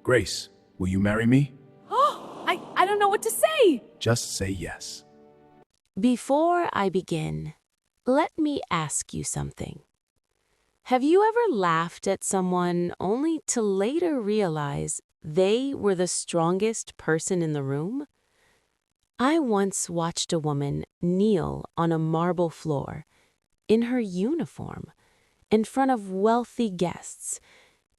Grace, will you marry me? Oh, I don't know what to say. Just say yes. Before I begin, let me ask you something. Have you ever laughed at someone only to later realize they were the strongest person in the room? I once watched a woman kneel on a marble floor, in her uniform, in front of wealthy guests.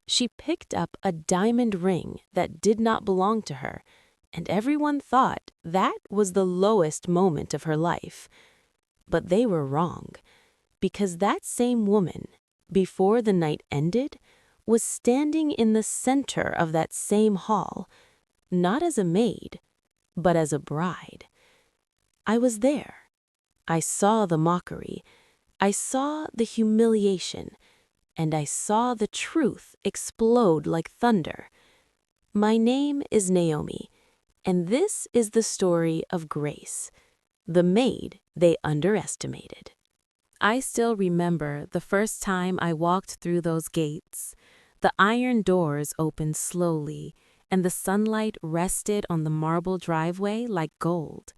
She picked up a diamond ring that did not belong to her, and everyone thought that was the lowest moment of her life. But they were wrong, because that same woman, before the night ended, was standing in the center of that same hall, not as a maid, but as a bride. I was there. I saw the mockery. I saw the humiliation. And I saw the truth explode like thunder. My name is Naomi, and this is the story of Grace, the maid they underestimated. I still remember the first time I walked through those gates. The iron doors opened slowly, and the sunlight rested on the marble driveway like gold.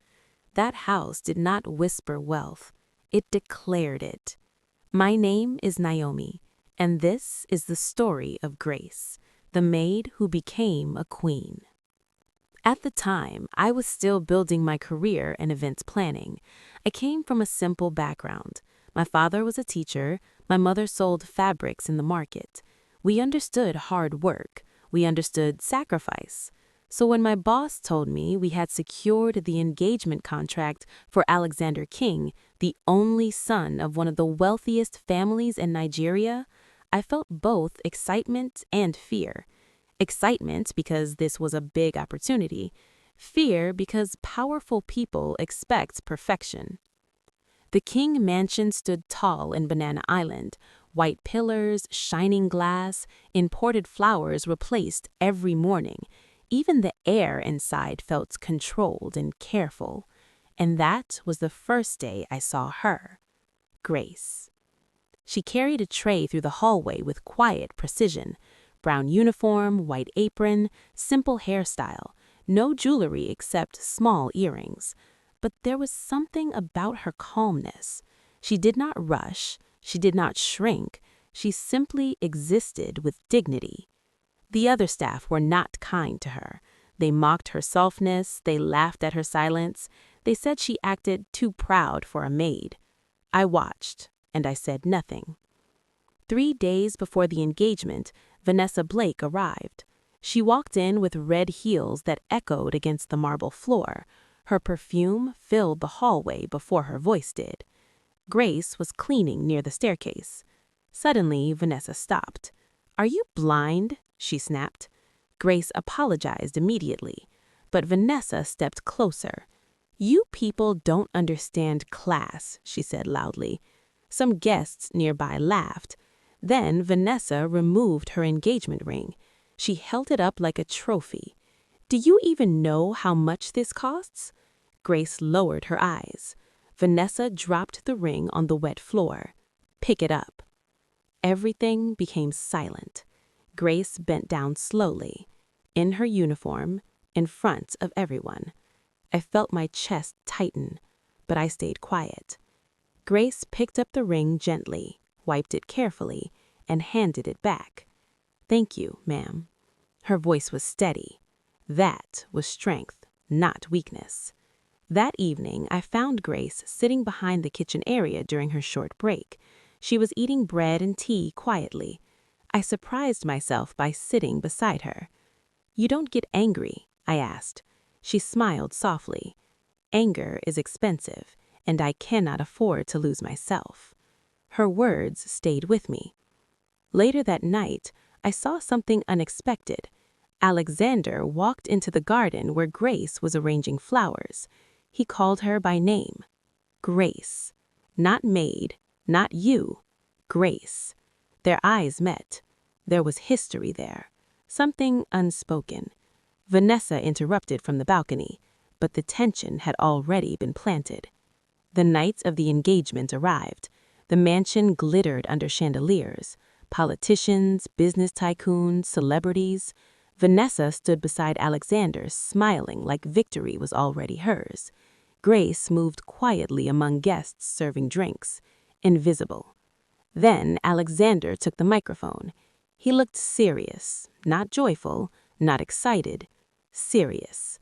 That house did not whisper wealth, it declared it. My name is Naomi, and this is the story of Grace, the maid who became a queen. At the time, I was still building my career in events planning. I came from a simple background. My father was a teacher. My mother sold fabrics in the market. We understood hard work. We understood sacrifice. So when my boss told me we had secured the engagement contract for Alexander King, the only son of one of the wealthiest families in Nigeria, I felt both excitement and fear. Excitement because this was a big opportunity. Fear because powerful people expect perfection. The King mansion stood tall in Banana Island. White pillars, shining glass, imported flowers replaced every morning. Even the air inside felt controlled and careful. And that was the first day I saw her, Grace. She carried a tray through the hallway with quiet precision. Brown uniform, white apron, simple hairstyle, no jewelry except small earrings. But there was something about her calmness. She did not rush, she did not shrink, she simply existed with dignity. The other staff were not kind to her. They mocked her softness, they laughed at her silence, they said she acted too proud for a maid. I watched, and I said nothing. 3 days before the engagement, Vanessa Blake arrived. She walked in with red heels that echoed against the marble floor. Her perfume filled the hallway before her voice did. Grace was cleaning near the staircase. Suddenly, Vanessa stopped. "Are you blind?" she snapped. Grace apologized immediately, but Vanessa stepped closer. "You people don't understand class," she said loudly. Some guests nearby laughed. Then Vanessa removed her engagement ring. She held it up like a trophy. "Do you even know how much this costs?" Grace lowered her eyes. Vanessa dropped the ring on the wet floor. "Pick it up." Everything became silent. Grace bent down slowly, in her uniform, in front of everyone. I felt my chest tighten, but I stayed quiet. Grace picked up the ring gently, wiped it carefully, and handed it back. "Thank you, ma'am." Her voice was steady. That was strength, not weakness. That evening, I found Grace sitting behind the kitchen area during her short break. She was eating bread and tea quietly. I surprised myself by sitting beside her. "You don't get angry?" I asked. She smiled softly. "Anger is expensive, and I cannot afford to lose myself." Her words stayed with me. Later that night, I saw something unexpected. Alexander walked into the garden where Grace was arranging flowers. He called her by name. Grace. Not Maid, not you. Grace. Their eyes met. There was history there. Something unspoken. Vanessa interrupted from the balcony, but the tension had already been planted. The night of the engagement arrived. The mansion glittered under chandeliers. Politicians, business tycoons, celebrities. Vanessa stood beside Alexander, smiling like victory was already hers. Grace moved quietly among guests serving drinks, invisible. Then Alexander took the microphone. He looked serious, not joyful, not excited, serious.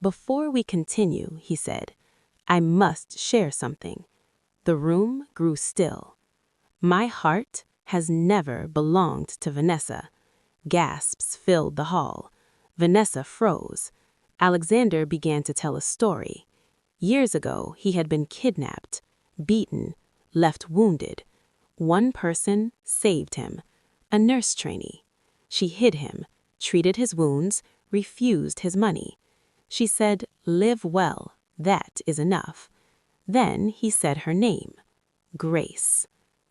"Before we continue," he said, "I must share something." The room grew still. "My heart has never belonged to Vanessa." Gasps filled the hall. Vanessa froze. Alexander began to tell a story. Years ago, he had been kidnapped, beaten, left wounded. One person saved him, a nurse trainee. She hid him, treated his wounds, refused his money. She said, "Live well, that is enough." Then he said her name, Grace.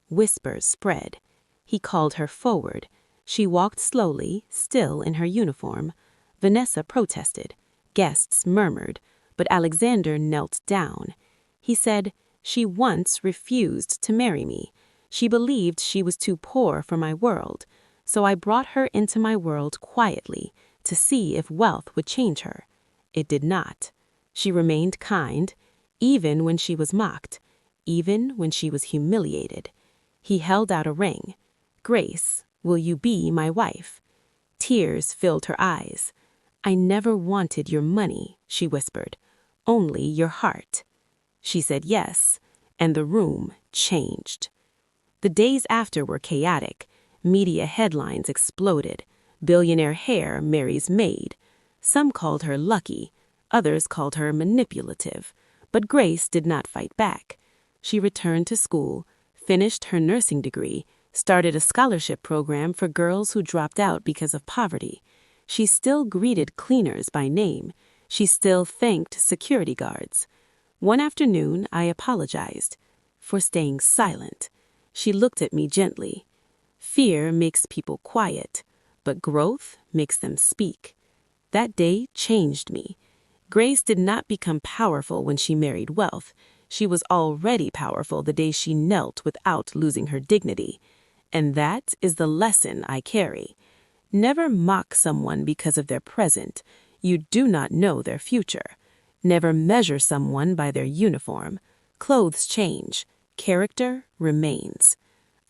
Whispers spread. He called her forward. She walked slowly, still in her uniform. Vanessa protested. Guests murmured, but Alexander knelt down. He said, "She once refused to marry me. She believed she was too poor for my world, so I brought her into my world quietly to see if wealth would change her. It did not. She remained kind, even when she was mocked, even when she was humiliated." He held out a ring. "Grace, will you be my wife?" Tears filled her eyes. "I never wanted your money," she whispered, "only your heart." She said yes, and the room changed. The days after were chaotic. Media headlines exploded. Billionaire heir marries Maid. Some called her lucky, others called her manipulative. But Grace did not fight back. She returned to school, finished her nursing degree, started a scholarship program for girls who dropped out because of poverty. She still greeted cleaners by name. She still thanked security guards. One afternoon, I apologized for staying silent. She looked at me gently. Fear makes people quiet, but growth makes them speak. That day changed me. Grace did not become powerful when she married wealth. She was already powerful the day she knelt without losing her dignity. And that is the lesson I carry. Never mock someone because of their present. You do not know their future. Never measure someone by their uniform. Clothes change. Character remains.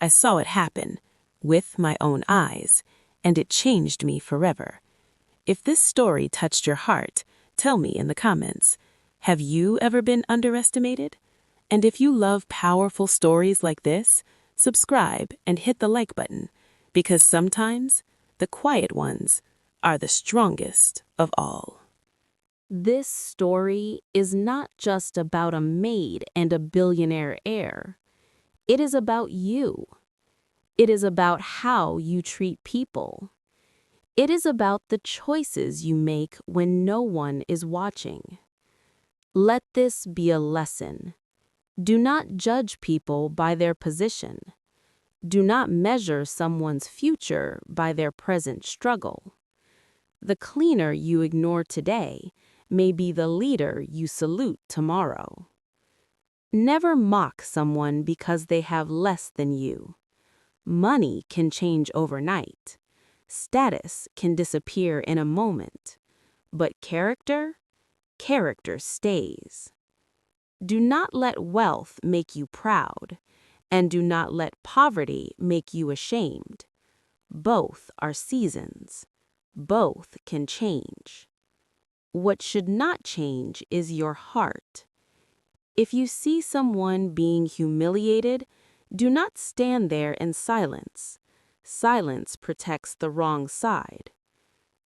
I saw it happen with my own eyes, and it changed me forever. If this story touched your heart, tell me in the comments. Have you ever been underestimated? And if you love powerful stories like this, subscribe and hit the like button, because sometimes the quiet ones are the strongest of all. This story is not just about a maid and a billionaire heir. It is about you. It is about how you treat people. It is about the choices you make when no one is watching. Let this be a lesson. Do not judge people by their position. Do not measure someone's future by their present struggle. The cleaner you ignore today may be the leader you salute tomorrow. Never mock someone because they have less than you. Money can change overnight. Status can disappear in a moment. But character stays. Do not let wealth make you proud, and do not let poverty make you ashamed. Both are seasons. Both can change. What should not change is your heart. If you see someone being humiliated, do not stand there in silence. Silence protects the wrong side.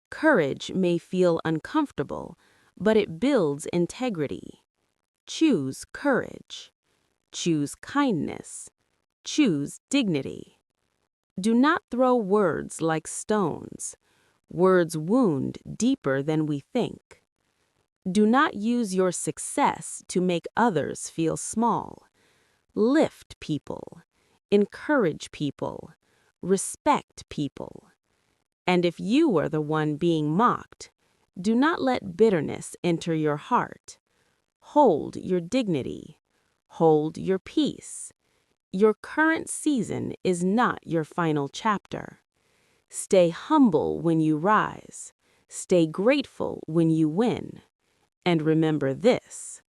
Courage may feel uncomfortable, but it builds integrity. Choose courage. Choose kindness. Choose dignity. Do not throw words like stones. Words wound deeper than we think. Do not use your success to make others feel small. Lift people. Encourage people. Respect people. And if you are the one being mocked, do not let bitterness enter your heart. Hold your dignity. Hold your peace. Your current season is not your final chapter. Stay humble when you rise. Stay grateful when you win. And remember this: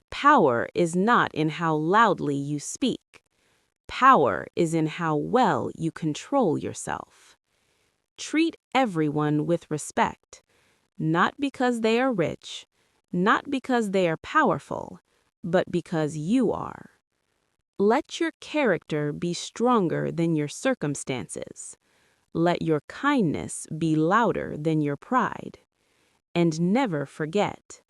power is not in how loudly you speak. Power is in how well you control yourself. Treat everyone with respect, not because they are rich, not because they are powerful, but because you are. Let your character be stronger than your circumstances. Let your kindness be louder than your pride. And never forget,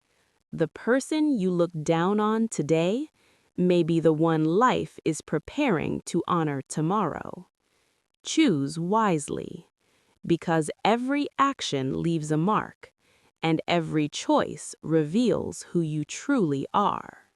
the person you look down on today may be the one life is preparing to honor tomorrow. Choose wisely, because every action leaves a mark, and every choice reveals who you truly are.